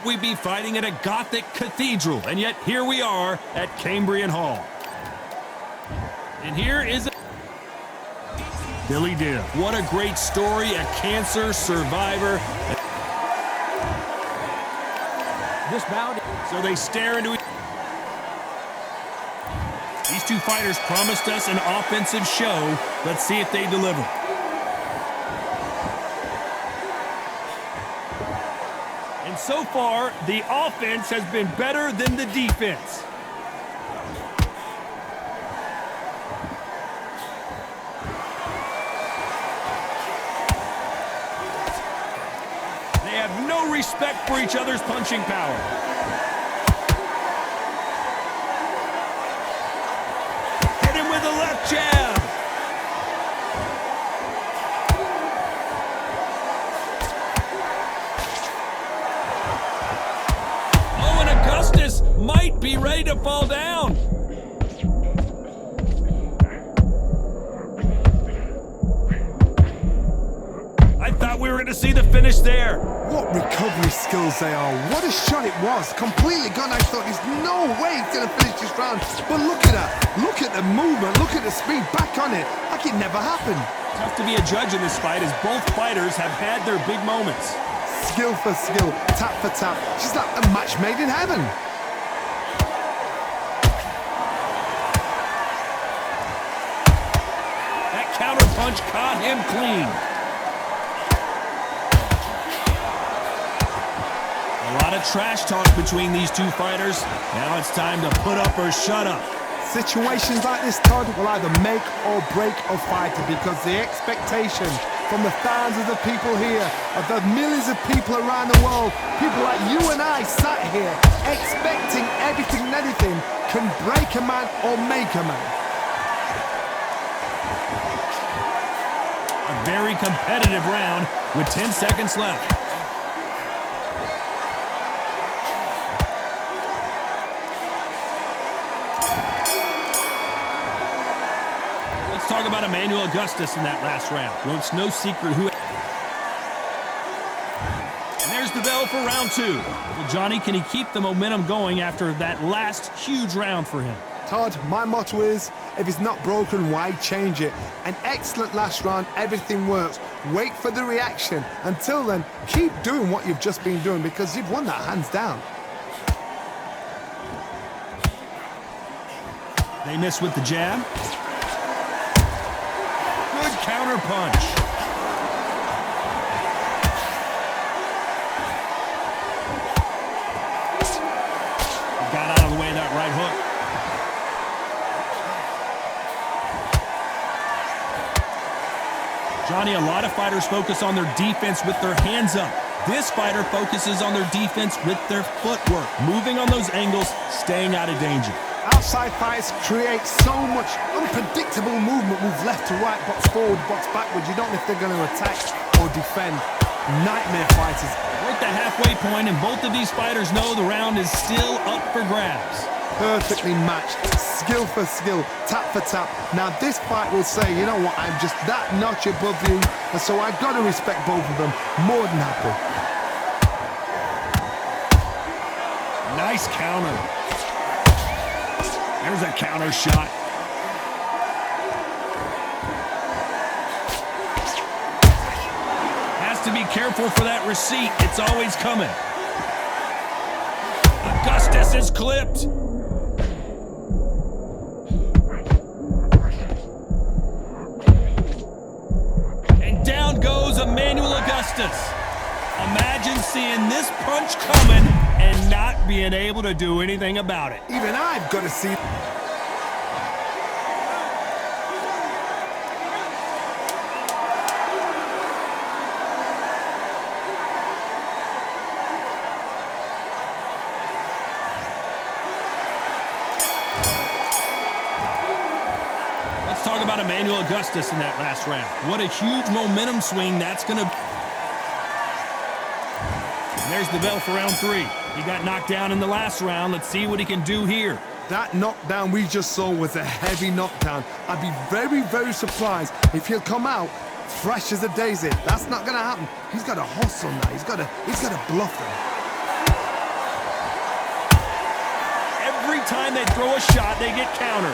We'd be fighting at a Gothic cathedral, and yet here we are at Cambrian Hall. And here is Billy Dibb. What a great story, a cancer survivor. This bout, so they stare into each. These two fighters promised us an offensive show. Let's see if they deliver. And so far, the offense has been better than the defense. They have no respect for each other's punching power. Hit him with a left jab. Oh, and Augustus might be ready to fall down. I thought we were going to see the finish there. What recovery skills they are. What a shot it was. Completely gone. I thought there's no way he's going to finish this round. But look at that. Look at the movement. Look at the speed. Back on it. Like it never happened. Tough to be a judge in this fight as both fighters have had their big moments. Skill for skill. Tap for tap. Just like a match made in heaven. That counter punch caught him clean. A lot of trash talk between these two fighters. Now it's time to put up or shut up. Situations like this, Todd, will either make or break a fighter because the expectation from the thousands of people here, of the millions of people around the world, people like you and I sat here expecting everything and anything can break a man or make a man. A very competitive round with 10 seconds left. Talk about Emmanuel Augustus in that last round. Well, it's no secret who. And there's the bell for round two. Well, Johnny, can he keep the momentum going after that last huge round for him? Todd, my motto is, if it's not broken, why change it? An excellent last round, everything works. Wait for the reaction. Until then, keep doing what you've just been doing because you've won that hands down. They miss with the jab. Good counter punch. Got out of the way of that right hook. Johnny, a lot of fighters focus on their defense with their hands up. This fighter focuses on their defense with their footwork, moving on those angles, staying out of danger. Outside fights create so much unpredictable movement. Move left to right, box forward, box backwards. You don't know if they're going to attack or defend. Nightmare fighters. We're at the halfway point, and both of these fighters know the round is still up for grabs. Perfectly matched. Skill for skill, tap for tap. Now this fight will say, you know what, I'm just that notch above you, and so I've got to respect both of them. More than happy. Nice counter. There's a counter shot. Has to be careful for that receipt. It's always coming. Augustus is clipped. And down goes Emmanuel Augustus. Imagine seeing this punch coming and not being able to do anything about it. Even I've got to see. Let's talk about Emmanuel Augustus in that last round. What a huge momentum swing that's going to. And there's the bell for round three. He got knocked down in the last round. Let's see what he can do here. That knockdown we just saw was a heavy knockdown. I'd be very, very surprised if he'll come out fresh as a daisy. That's not going to happen. He's got to hustle now. He's got to bluff them. time they throw a shot, they get countered.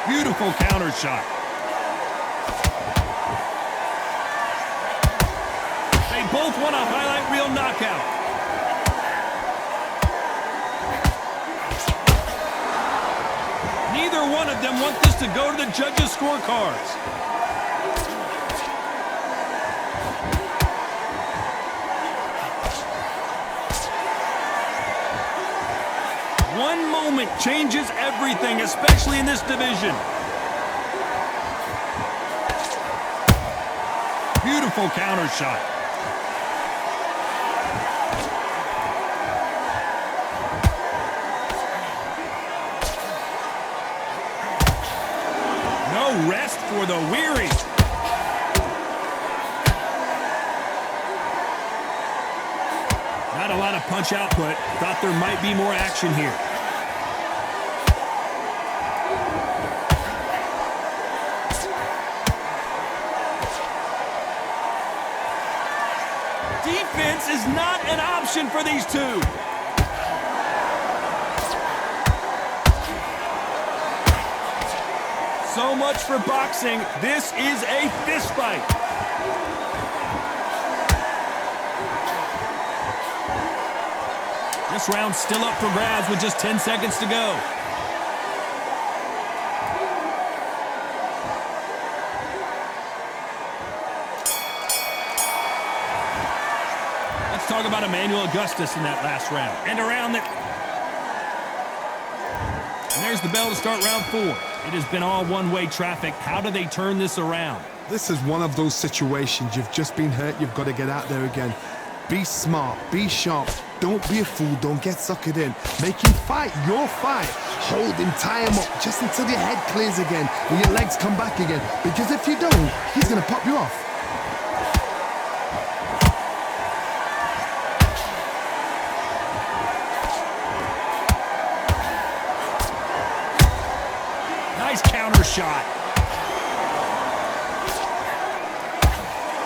Beautiful counter shot. They both want a highlight reel knockout. Neither one of them want this to go to the judges' scorecards. One moment changes everything, especially in this division. Beautiful counter shot. No rest for the weary. Not a lot of punch output. Thought there might be more action here. Defense is not an option for these two. So much for boxing. This is a fist fight. This round's still up for grabs with just 10 seconds to go. Let's talk about Emmanuel Augustus in that last round. And around that. And there's the bell to start round 4. It has been all one-way traffic. How do they turn this around? This is one of those situations. You've just been hurt. You've got to get out there again. Be smart. Be sharp. Don't be a fool. Don't get suckered in. Make him fight your fight. Hold him, tie him up just until your head clears again and your legs come back again. Because if you don't, he's going to pop you off. Nice counter shot.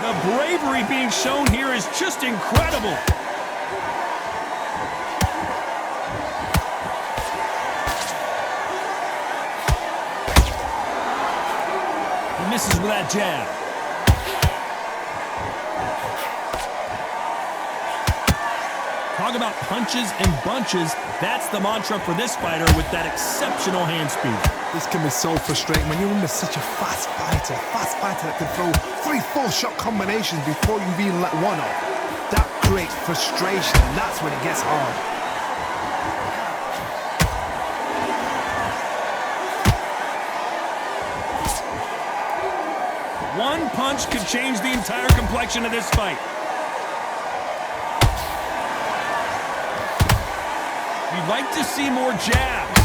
The bravery being shown here is just incredible. He misses with that jab. Talk about punches and bunches. That's the mantra for this fighter with that exceptional hand speed. This can be so frustrating when you're under such a fast fighter that can throw 3-4 shot combinations before you even let one off. That creates frustration, and that's when it gets hard. One punch could change the entire complexion of this fight. You'd like to see more jabs.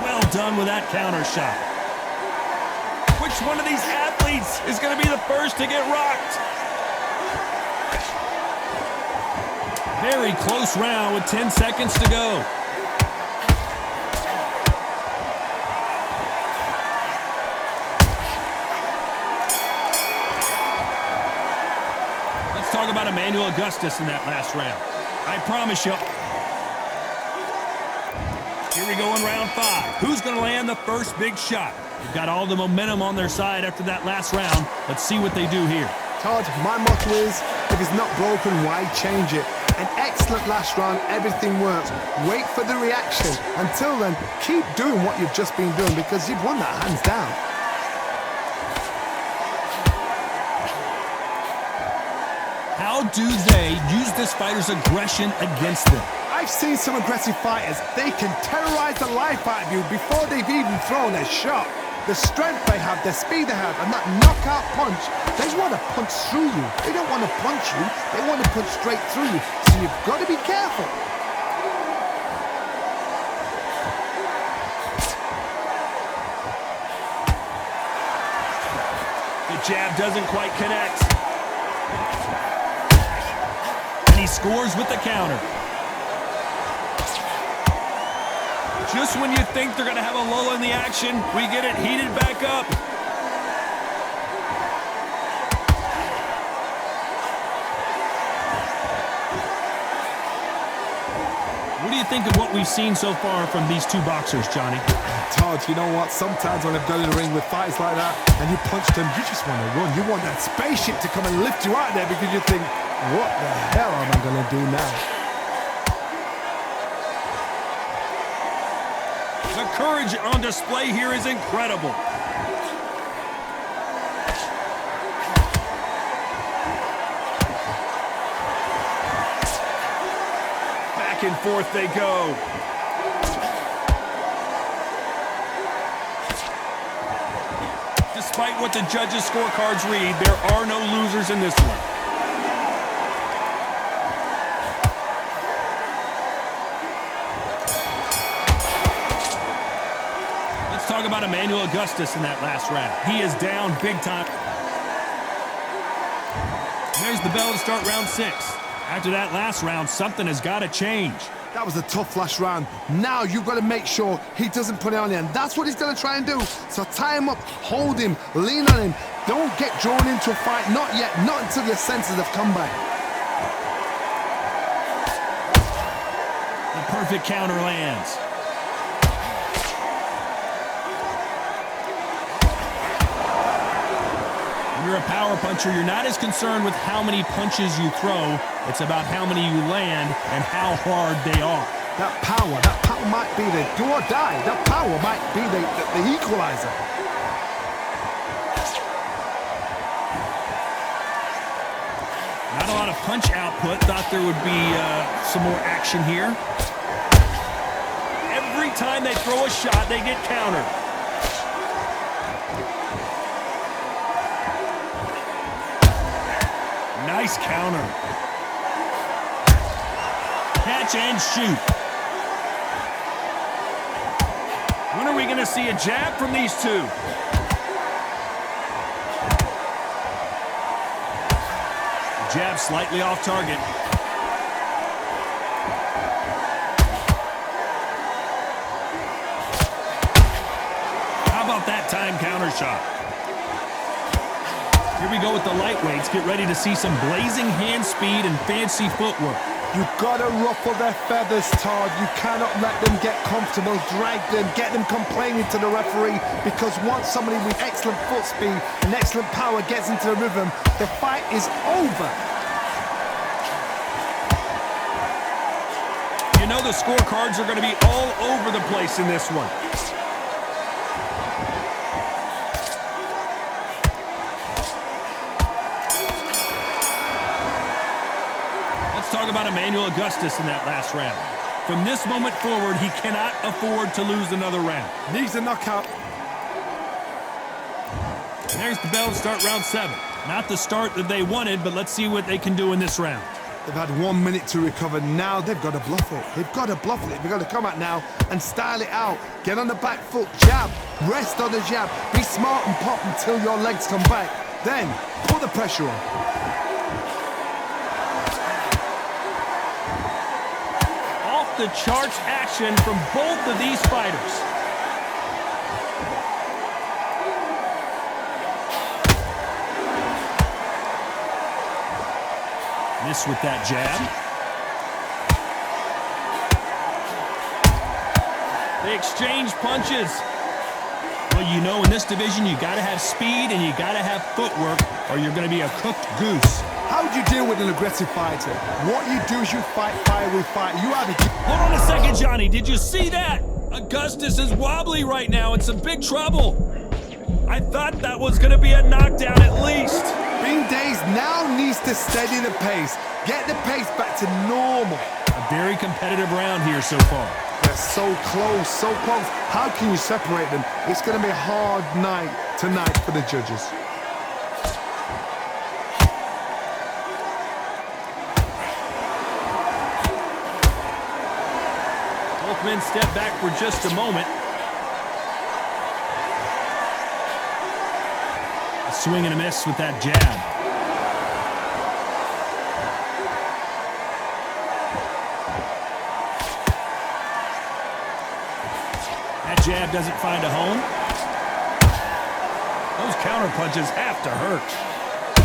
Well done with that counter shot. Which one of these athletes is going to be the first to get rocked? Very close round with 10 seconds to go. Talk about Emmanuel Augustus in that last round. I promise you. Here we go in round 5. Who's going to land the first big shot? They've got all the momentum on their side after that last round. Let's see what they do here. Todd, my motto is, if it's not broken, why change it? An excellent last round, everything works. Wait for the reaction. Until then, keep doing what you've just been doing because you've won that hands down. How do they use this fighter's aggression against them? I've seen some aggressive fighters. They can terrorize the life out of you before they've even thrown a shot. The strength they have, the speed they have, and that knockout punch, they want to punch through you. They don't want to punch you. They want to punch straight through you. So you've got to be careful. The jab doesn't quite connect. He scores with the counter. Just when you think they're going to have a lull in the action, we get it heated back up. What do you think of what we've seen so far from these two boxers, Johnny? Todd, you know what? Sometimes when I've gone in the ring with fights like that and you punch them, you just want to run. You want that spaceship to come and lift you out there because you think, what the hell am I going to do now? The courage on display here is incredible. Back and forth they go. Despite what the judges' scorecards read, there are no losers in this one. Let's talk about Emmanuel Augustus in that last round. He is down big time. There's the bell to start round 6. After that last round, something has got to change. That was a tough last round. Now you've got to make sure he doesn't put it on you, and that's what he's going to try and do. So tie him up, hold him, lean on him. Don't get drawn into a fight. Not yet. Not until your senses have come back. The perfect counter lands. When you're a power puncher, you're not as concerned with how many punches you throw. It's about how many you land and how hard they are. That power might be the do or die. That power might be the equalizer. Not a lot of punch output. Thought there would be some more action here. Every time they throw a shot, they get countered. Nice counter. Catch and shoot. When are we going to see a jab from these two? Jab slightly off target. How about that time counter shot? Here we go with the lightweights. Get ready to see some blazing hand speed and fancy footwork. You've got to ruffle their feathers, Todd. You cannot let them get comfortable, drag them, get them complaining to the referee, because once somebody with excellent foot speed and excellent power gets into the rhythm, the fight is over. You know the scorecards are going to be all over the place in this one. Talk about Emmanuel Augustus in that last round. From this moment forward, he cannot afford to lose another round. Needs a knockout. There's the bell to start round 7. Not the start that they wanted, but let's see what they can do in this round. They've had 1 minute to recover. Now they've got to bluff it. They've got to bluff it. They've got to come out now and style it out. Get on the back foot, jab, rest on the jab. Be smart and pop until your legs come back. Then put the pressure on. The charts action from both of these fighters. Miss with that jab. They exchange punches. Well, you know, in this division, you got to have speed and you got to have footwork, or you're going to be a cooked goose. How would you deal with an aggressive fighter? What you do is you fight fire with fire. You have it. Hold on a second, Johnny. Did you see that? Augustus is wobbly right now. It's some big trouble. I thought that was going to be a knockdown at least. Bean Days now needs to steady the pace. Get the pace back to normal. A very competitive round here so far. They're so close, so close. How can you separate them? It's going to be a hard night tonight for the judges. Men step back for just a moment. A swing and a miss with that jab. That jab doesn't find a home. Those counter punches have to hurt.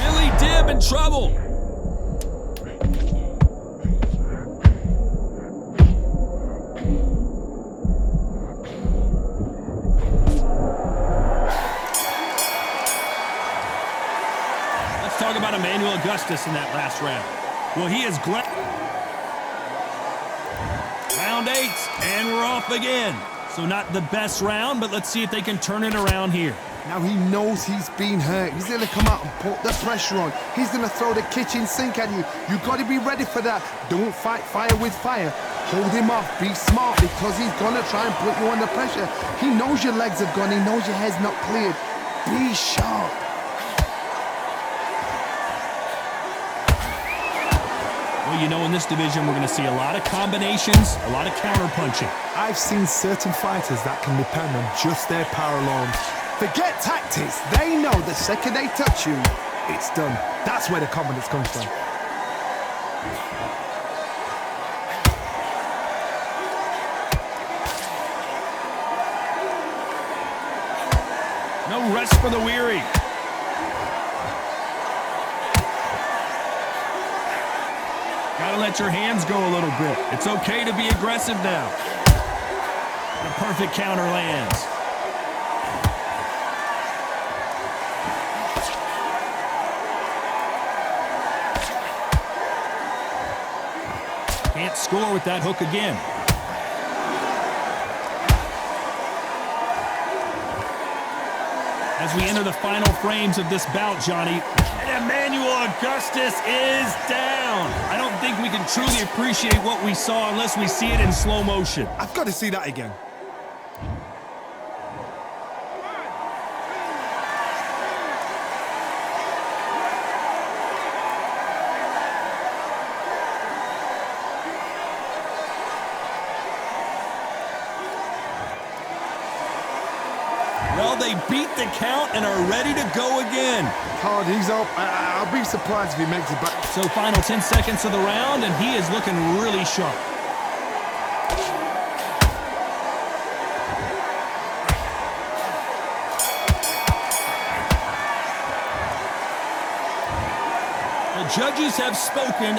Billy Dibb in trouble. Let's talk about Emmanuel Augustus in that last round. Well, he is glad. Round 8, and we're off again. So not the best round, but let's see if they can turn it around here. Now he knows he's been hurt. He's going to come out and put the pressure on. He's going to throw the kitchen sink at you. You've got to be ready for that. Don't fight fire with fire. Hold him off. Be smart because he's going to try and put you under pressure. He knows your legs have gone. He knows your head's not cleared. Be sharp. Well, you know, in this division, we're going to see a lot of combinations, a lot of counter punching. I've seen certain fighters that can depend on just their power alone. Forget tactics. They know the second they touch you, it's done. That's where the confidence comes from. No rest for the weary. Gotta let your hands go a little bit. It's okay to be aggressive now. The perfect counter lands. Can't score with that hook again. As we enter the final frames of this bout, Johnny, Emmanuel Augustus is down. I don't think we can truly appreciate what we saw unless we see it in slow motion. I've got to see that again. Well, they beat the count and are ready to go again. Hard, he's up. I'll be surprised if he makes it back. So final 10 seconds of the round, and he is looking really sharp. The judges have spoken.